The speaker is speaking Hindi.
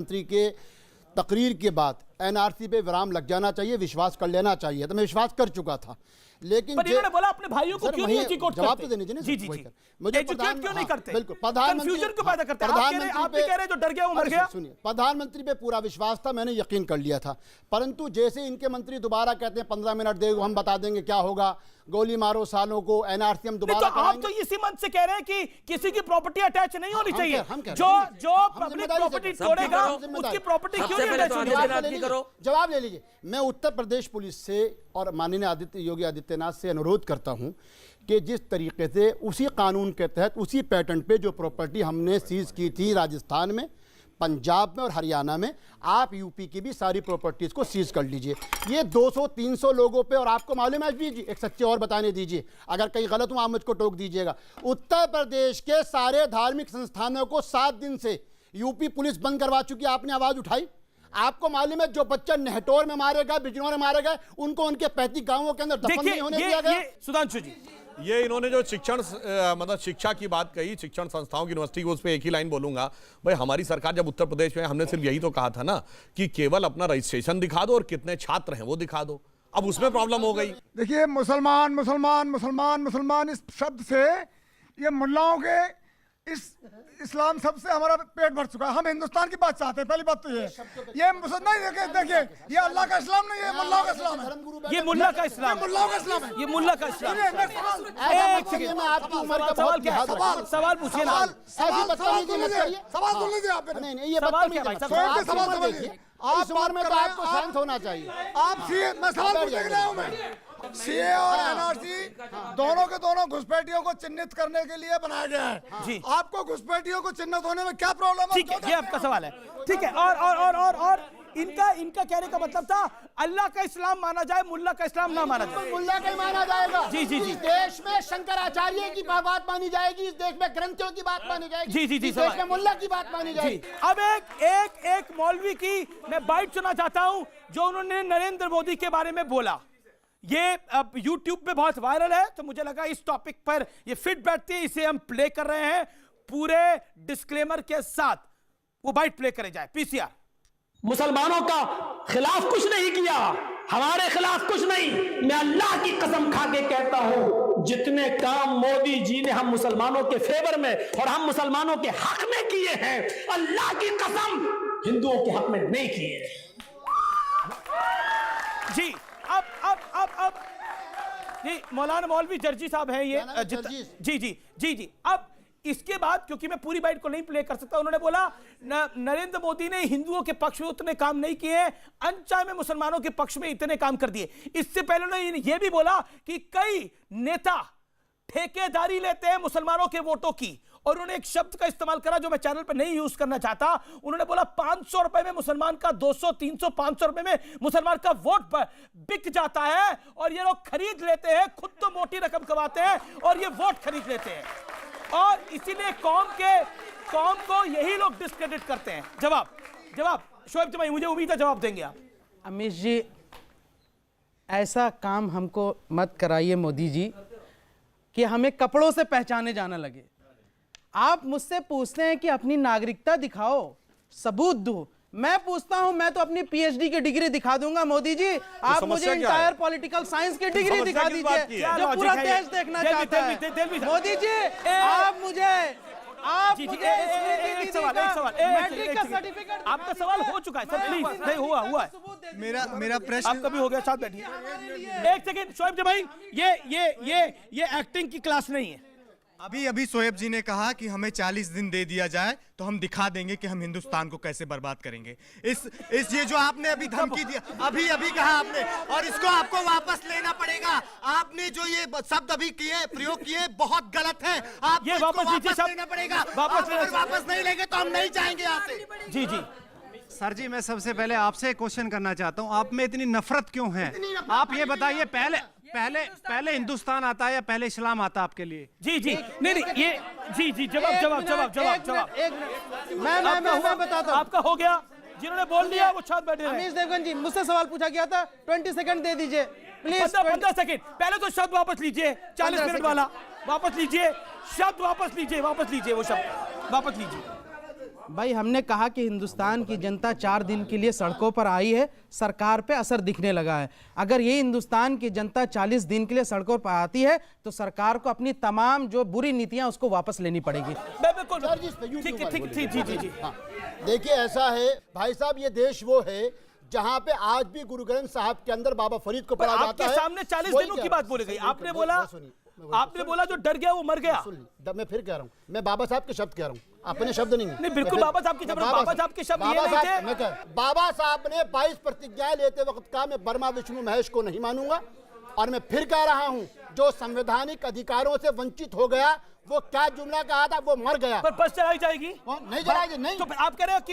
मंत्री के तकरीर के बाद एनआरसी पे विराम लग जाना चाहिए, विश्वास कर लेना चाहिए। तो मैं विश्वास कर चुका था, लेकिन पर इन्होंने बोला अपने भाइयों को क्यों नहीं एजुकेट जवाब करते? तो देने दीजिए। जी जी जी, मुझे एजुकेट क्यों नहीं करते? बिल्कुल, कंफ्यूजन क्यों पैदा करते हैं? आप भी कह रहे हैं जो डर गया वो मर गया। सुनिए, प्रधानमंत्री पे पूरा विश्वास था, मैंने यकीन कर लिया था, परंतु जैसे इनके मंत्री दोबारा कहते हैं 15 मिनट दे हम बता देंगे क्या होगा, गोली मारो सालों को, एनआरसी हम दोबारा तो आप तो इसी मन से कह रहे हैं कि किसी की प्रॉपर्टी अटैच नहीं होनी चाहिए। जो पब्लिक प्रॉपर्टी तोड़ेगा उसकी प्रॉपर्टी क्यों नहीं अटैच होनी? जवाब ले लीजिए। मैं उत्तर प्रदेश पुलिस से और माननीय योगी आदित्यनाथ से अनुरोध करता हूं कि जिस तरीके से उसी कानून के तहत उसी पैटर्न पे जो प्रॉपर्टी हमने सीज की थी राजस्थान में, पंजाब में और हरियाणा में, आप यूपी की भी सारी प्रॉपर्टीज को सीज कर लीजिए। ये 200-300 लोगों पे, और आपको मालूम है भी, एक सच्चे और बताने दीजिए, अगर कहीं गलत हूं आप मुझको टोक दीजिएगा, उत्तर प्रदेश के सारे धार्मिक संस्थानों को 7 दिन से यूपी पुलिस बंद करवा चुकी है। आपने आवाज उठाई? आपको मालूम है जो बच्चा नेहटोर में मारे गए, बिजनौर में मारे गए, उनको उनके 35 गांवों के अंदर दफन नहीं होने दिया गया। सुधांशु जी, ये इन्होंने जो शिक्षण मतलब शिक्षा की बात कही, शिक्षण संस्थाओं की, यूनिवर्सिटी को, उस पर एक ही लाइन बोलूंगा। भाई हमारी सरकार जब उत्तर प्रदेश में, हमने सिर्फ यही तो कहा था ना कि केवल अपना रजिस्ट्रेशन दिखा दो और कितने छात्र हैं वो दिखा दो। अब उसमें प्रॉब्लम हो गई। देखिए, मुसलमान मुसलमान मुसलमान मुसलमान इस शब्द से ये मुल्लाओं के इस इस्लाम शब्द से हमारा पेट भर चुका है। हम हिंदुस्तान की बात चाहते हैं, पहली बात तो ये मुसलमान, देखिए ये अल्लाह का इस्लाम नहीं है, मुल्लाओं का इस्लाम है। ये मुल्ला का इस्लाम, मुल्लाओं का इस्लाम है, ये मुल्ला का इस्लाम। एक सेकंड में आपकी उम्र का सवाल क्या है? सवाल पूछिए ना। सवाल सुन लीजिए आप। नहीं नहीं, ये सवाल क्या भाई साहब? सवाल समझिए। आप इस उम्र में तो आपको शांत होना चाहिए। आप सीए, मैं सवाल पूछने के लिए हूं। मैं सीए और एनआरसी दोनों के दोनों घुसपैठियों को चिन्हित करने के लिए बनाया गया है। जी। आपको घुसपैठियों को चिन्हित होने में क्या प्रॉब्लम है? ठीक है, ये आपका सवाल है। ठीक है, और इनका कहने का मतलब था अल्लाह का इस्लाम माना जाए, मुल्ला का इस्लाम ना माना जाए। मुल्ला का ही माना जाएगा। जी जी जी, इस देश में शंकराचार्य की बात मानी जाएगी, इस देश में ग्रंथों की बात मानी जाएगी। जी जी जी, इस देश में मुल्ला की बात मानी जाएगी। अब एक मौलवी की मैं बाइट सुना चाहता हूं जो उन्होंने नरेंद्र मोदी के बारे में बोला। ये अब YouTube पे बहुत वायरल है, तो मुझे लगा इस टॉपिक पर ये फिट बैठती है, इसे हम प्ले कर रहे हैं पूरे डिस्क्लेमर के साथ। वो बाइट प्ले करे जाए। पीसीआर। मुसलमानों का खिलाफ कुछ नहीं किया, हमारे खिलाफ कुछ नहीं। मैं अल्लाह की कसम खा के कहता हूं, जितने काम मोदी जी ने हम मुसलमानों के फेवर में और हम मुसलमानों के हक में किए हैं, अल्लाह की कसम हिंदुओं के हक में नहीं किए। जी, अब जी, मौलाना मौलवी जर्जी साहब हैं ये। जी जी जी जी। अब इसके बाद, क्योंकि मैं पूरी बाइट को नहीं प्ले कर सकता, उन्होंने बोला नरेंद्र मोदी ने हिंदुओं के पक्ष में उतने काम नहीं किए, अनचाहे मुसलमानों के पक्ष में इतने काम कर दिए। इससे पहले उन्होंने ये भी बोला कि कई नेता ठेकेदारी लेते हैं मुसलमानों के वोटों की, और उन्होंने एक शब्द का इस्तेमाल करा जो मैं चैनल पर नहीं यूज करना चाहता। उन्होंने बोला 500 रुपए में मुसलमान का 200, 300, 500 रुपए में मुसलमान का वोट बिक जाता है, और ये लोग खरीद लेते हैं, खुद तो मोटी रकम कमाते हैं और ये वोट खरीद लेते हैं, और इसीलिए कौम को यही लोग डिस्क्रेडिट करते हैं। जवाब शोएब जमाई, मुझे उम्मीद है जवाब देंगे आप। अमित जी, ऐसा काम हमको मत कराइए मोदी जी कि हमें कपड़ों से पहचाने जाना लगे। आप मुझसे पूछते हैं कि अपनी नागरिकता दिखाओ, सबूत दो। मैं पूछता हूं, मैं तो अपनी पीएचडी की डिग्री दिखा दूंगा मोदी जी। आप मुझे इंटायर पॉलिटिकल साइंस की डिग्री दिखा दीजिए जो पूरा देश देखना चाहता है। मोदी जी, आप मुझे एक सवाल, मैट्रिक का सर्टिफिकेट। आपका सवाल हो चुका है सर, प्लीज। नहीं हुआ है मेरा प्रश्न आपका भी हो गया। साथ बैठिए एक सेकंड। शोएब जमाई, ये एक्टिंग की क्लास नहीं है। अभी शोएब जी ने कहा कि हमें 40 दिन दे दिया जाए तो हम दिखा देंगे कि हम हिंदुस्तान को कैसे बर्बाद करेंगे। इस ये जो आपने अभी धमकी दिया, अभी कहा आपने, और इसको आपको वापस लेना पड़ेगा। आपने जो ये शब्द अभी प्रयोग किए बहुत गलत है। आपको इसको वापस लेना पड़ेगा। वापस नहीं लेंगे तो हम नहीं जाएंगे यहाँ से। जी जी सर जी, मैं सबसे पहले आपसे क्वेश्चन करना चाहता हूँ, आप में इतनी नफरत क्यों है? आप ये बताइए, पहले हिंदुस्तान आता है या पहले इस्लाम आता आपके लिए? जी नहीं ये जी जवाब मैं बताता हूँ। आपका हो गया, जिन्होंने बोल दिया वो छात्र बैठे। अमीश देवगन जी, मुझसे सवाल पूछा गया था, 20 सेकंड दे दीजिए प्लीज। 15 सेकंड पहले तो शब्द वापस लीजिए, 40 मिनट वाला वापस लीजिए, शब्द वापस लीजिए, वो शब्द वापस लीजिए। भाई हमने कहा कि हिंदुस्तान की जनता 4 दिन के लिए सड़कों पर आई है, सरकार पे असर दिखने लगा है। अगर ये हिंदुस्तान की जनता 40 दिन के लिए सड़कों पर आती है तो सरकार को अपनी तमाम जो बुरी नीतियां उसको वापस लेनी पड़ेगी। बिल्कुल ठीक है, ठीक, जी जी जी। हाँ, देखिए ऐसा है भाई साहब, ये देश वो है जहां पे आज भी गुरु ग्रंथ साहब के अंदर बाबा फरीद को पढ़ा जाता आपके है। सामने 40 दिनों की बात बोली गई। आपने बोला जो डर गया वो मर गया। मैं फिर कह रहा हूँ, मैं बाबा साहब के शब्द कह रहा हूँ, अपने शब्द नहीं है। नहीं, बिल्कुल बाबा साहब के शब्द, बाबा साहब के शब्द ये नहीं थे। बाबा साहब ने 22 प्रतिज्ञाएं लेते वक्त कहा मैं ब्रह्मा विष्णु महेश को नहीं मानूंगा। और मैं फिर कह रहा हूं, जो संवैधानिक अधिकारों से वंचित हो गया, वो क्या जुमला कहा था, वो मर गया। पर बस चलाई जाएगी, नहीं चलाई, नहीं। तो आप कह रहे हो कि